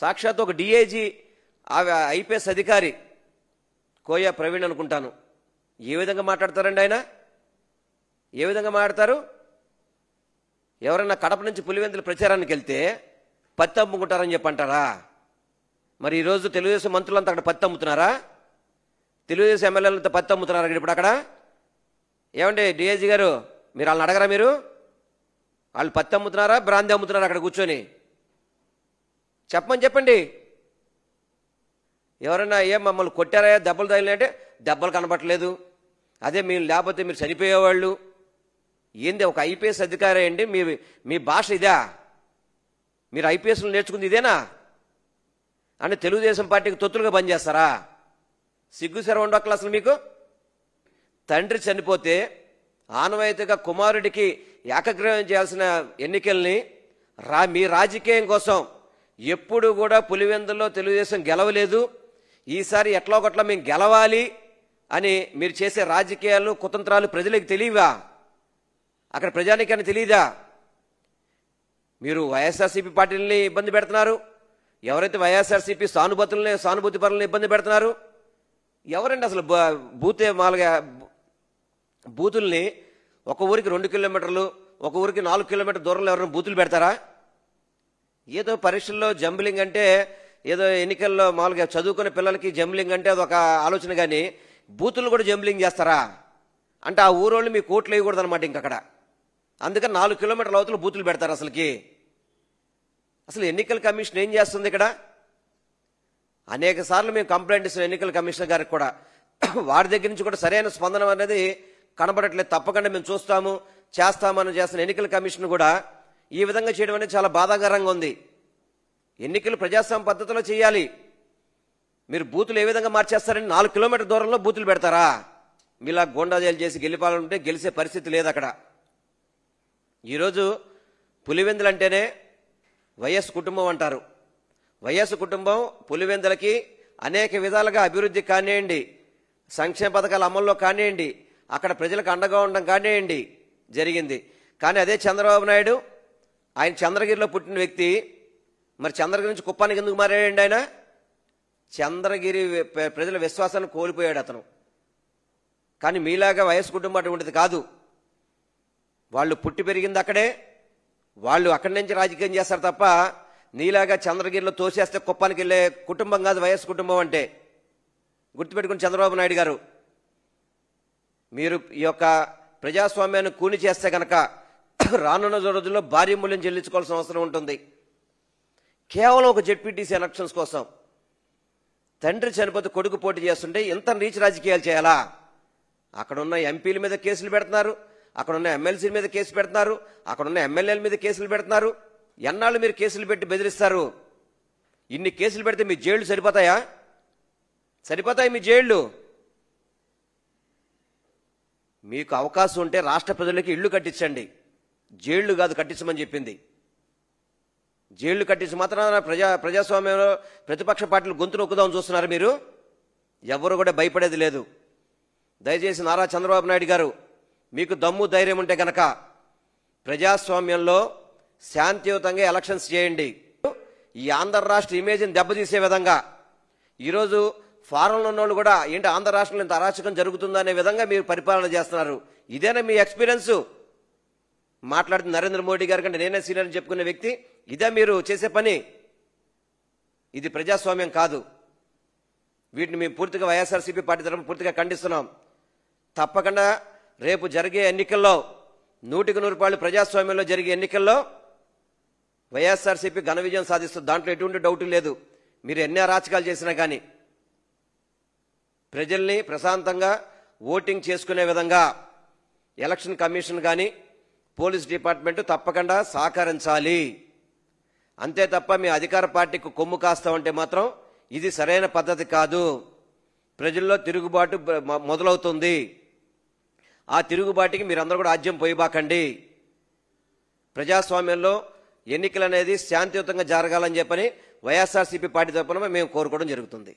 సాక్షాత్ ఒక DIG IPS అధికారి కోయ ప్రవీణ్ అనుకుంటాను, ఏ విధంగా మాట్లాడతారండి ఆయన? ఏ విధంగా మాట్లాడతారు? ఎవరన్నా కడప నుంచి పులివెందుల ప్రచారానికి వెళ్తే పత్తి అమ్ముకుంటారని చెప్పంటారా? మరి ఈరోజు తెలుగుదేశం మంత్రులంతా అక్కడ పత్తి అమ్ముతున్నారా? తెలుగుదేశం ఎమ్మెల్యేలంతా పత్తి అమ్ముతున్నారా ఇప్పుడు అక్కడ? ఏమండి డిఐజీ గారు, మీరు వాళ్ళని అడగరా? మీరు వాళ్ళు పత్తి అమ్ముతున్నారా, బ్రాంతి అమ్ముతున్నారా అక్కడ కూర్చొని? చెప్పండి. ఎవరన్నా ఏం మమ్మల్ని కొట్టారా, దెబ్బలు తగిలినాయంటే దెబ్బలు కనబట్టలేదు, అదే మీరు లేకపోతే మీరు చనిపోయేవాళ్ళు. ఏంది ఒక ఐపీఎస్ అధికారి అండి? మీ భాష ఇదా? మీరు ఐపీఎస్లు నేర్చుకుంది ఇదేనా? అంటే తెలుగుదేశం పార్టీకి తొత్తులుగా పనిచేస్తారా? సిగ్గుసర ఉండక్కలు అసలు మీకు. తండ్రి చనిపోతే ఆనవాయితీగా కుమారుడికి ఏకగ్రీవం చేయాల్సిన ఎన్నికల్ని మీ రాజకీయం కోసం ఎప్పుడు కూడా పులివెందుల్లో తెలుగుదేశం గెలవలేదు. ఈసారి ఎట్లా ఒకట్లా మేము గెలవాలి అని మీరు చేసే రాజకీయాలు కుతంత్రాలు ప్రజలకు తెలియవా? అక్కడ ప్రజానికాన్ని తెలియదా? మీరు వైఎస్ఆర్సీపీ పార్టీలని ఇబ్బంది పెడుతున్నారు. ఎవరైతే వైఎస్ఆర్సీపీ సానుభూతి పరులను ఇబ్బంది పెడుతున్నారు ఎవరండి అసలు? బూతుల్ని ఒక ఊరికి 2 కిలోమీటర్లు, ఒక ఊరికి 4 కిలోమీటర్ దూరంలో ఎవరైనా బూతులు పెడతారా? ఏదో పరీక్షల్లో జంబ్లింగ్ అంటే, ఏదో ఎన్నికల్లో మామూలుగా చదువుకునే పిల్లలకి జంబ్లింగ్ అంటే అదొక ఆలోచన, కానీ బూతులు కూడా జంబ్లింగ్ చేస్తారా? అంటే ఆ ఊరోళ్ళు మీకు ఓట్లు వేయకూడదు అనమాట ఇంకక్కడ. అందుకని 4 కిలోమీటర్ల అవతల బూతులు పెడతారు. అసలు ఎన్నికల కమిషన్ ఏం చేస్తుంది ఇక్కడ? అనేక సార్లు మేము కంప్లైంట్ ఇస్తాం ఎన్నికల కమిషనర్ గారికి కూడా. వారి దగ్గర నుంచి కూడా సరైన స్పందన అనేది కనబడట్లేదు. తప్పకుండా మేము చూస్తాము, చేస్తామని చేస్తున్న ఎన్నికల కమిషన్ కూడా ఈ విధంగా చేయడం అనేది చాలా బాధాకరంగా ఉంది. ఎన్నికలు ప్రజాస్వామ్య పద్ధతిలో చేయాలి. మీరు బూతులు ఏ విధంగా మార్చేస్తారని 4 కిలోమీటర్ దూరంలో బూతులు పెడతారా? మీలా గోండాజాలు చేసి గెలిపాలంటే గెలిచే పరిస్థితి లేదు అక్కడ. ఈరోజు పులివెందులు అంటేనే వైఎస్ కుటుంబం అంటారు. వైఎస్ కుటుంబం పులివెందులకి అనేక విధాలుగా అభివృద్ధి కానివ్వండి, సంక్షేమ పథకాల అమల్లో కానివ్వండి, అక్కడ ప్రజలకు అండగా ఉండడం కానివ్వండి జరిగింది. కానీ అదే చంద్రబాబు నాయుడు, ఆయన చంద్రగిరిలో పుట్టిన వ్యక్తి, మరి చంద్రగిరి నుంచి కుప్పానికి ఎందుకు మారాడండి ఆయన? చంద్రగిరి ప్రజల విశ్వాసాన్ని కోల్పోయాడు అతను. కానీ మీలాగా వైఎస్ కుటుంబం అటువంటిది కాదు. వాళ్ళు పుట్టి పెరిగింది అక్కడే, వాళ్ళు అక్కడి నుంచి రాజకీయం చేస్తారు తప్ప నీలాగా చంద్రగిరిలో తోసేస్తే కుప్పానికి వెళ్ళే కుటుంబం కాదు వైఎస్ కుటుంబం అంటే. గుర్తుపెట్టుకుని చంద్రబాబు నాయుడు గారు, మీరు ఈ యొక్క ప్రజాస్వామ్యాన్ని కూని చేస్తే కనుక రానున్న రోజుల్లో భారీ మూల్యం చెల్లించుకోవాల్సిన అవసరం ఉంటుంది. కేవలం ఒక జెడ్పీటీసీ ఎలక్షన్స్ కోసం తండ్రి చనిపోతే కొడుకు పోటీ చేస్తుంటే ఎంత నీచ రాజకీయాలు చేయాలా? అక్కడున్న ఎంపీల మీద కేసులు పెడుతున్నారు, అక్కడున్న ఎమ్మెల్సీల మీద కేసు పెడుతున్నారు, అక్కడున్న ఎమ్మెల్యేల మీద కేసులు పెడుతున్నారు. ఎన్నాళ్ళు మీరు కేసులు పెట్టి బెదిరిస్తారు? ఇన్ని కేసులు పెడితే మీ జైళ్లు సరిపోతాయా? మీ జైళ్లు? మీకు అవకాశం ఉంటే రాష్ట్ర ప్రజలకి ఇళ్లు కట్టించండి, జైళ్లు కాదు కట్టించమని చెప్పింది. జైళ్లు కట్టించి మాత్రం ప్రజాస్వామ్యంలో ప్రతిపక్ష పార్టీలు గొంతు నొక్కుదామని చూస్తున్నారు మీరు. ఎవరు కూడా భయపడేది లేదు. దయచేసి నారా చంద్రబాబు నాయుడు గారు, మీకు దమ్ము ధైర్యం ఉంటే కనుక ప్రజాస్వామ్యంలో శాంతియుతంగా ఎలక్షన్స్ చేయండి. ఈ ఆంధ్ర రాష్ట్ర ఇమేజ్ని దెబ్బతీసే విధంగా ఈరోజు ఫారంలో ఉన్నోళ్ళు కూడా ఏంటి ఆంధ్ర రాష్ట్రంలో ఇంత అరాచకం జరుగుతుందనే విధంగా మీరు పరిపాలన చేస్తున్నారు. ఇదేనా మీ ఎక్స్పీరియన్స్? మాట్లాడుతున్న నరేంద్ర మోడీ గారి కంటే నేనే సీనియర్ అని చెప్పుకునే వ్యక్తి, ఇదే మీరు చేసే పని? ఇది ప్రజాస్వామ్యం కాదు. వీటిని మేము పూర్తిగా వైఎస్ఆర్సీపీ పార్టీ తరఫున పూర్తిగా ఖండిస్తున్నాం. తప్పకుండా రేపు జరిగే ఎన్నికల్లో 100% ప్రజాస్వామ్యంలో జరిగే ఎన్నికల్లో వైఎస్ఆర్సీపీ ఘన విజయం సాధిస్తుంది. దాంట్లో ఎటువంటి డౌట్ లేదు. మీరు ఎన్ని అరాచకాలు చేసినా కానీ ప్రజల్ని ప్రశాంతంగా ఓటింగ్ చేసుకునే విధంగా ఎలక్షన్ కమిషన్ కానీ పోలీస్ డిపార్ట్మెంట్ తప్పకుండా సహకరించాలి. అంతే తప్ప మీ అధికార పార్టీకి కొమ్ము కాస్తామంటే మాత్రం ఇది సరైన పద్ధతి కాదు. ప్రజల్లో తిరుగుబాటు మొదలవుతుంది. ఆ తిరుగుబాటుకి మీరందరూ కూడా ఆజ్యం పోయిబాకండి. ప్రజాస్వామ్యంలో ఎన్నికలు అనేది శాంతియుతంగా జరగాలని చెప్పని వైఎస్ఆర్సీపీ పార్టీ తరఫున మేము కోరుకోవడం జరుగుతుంది.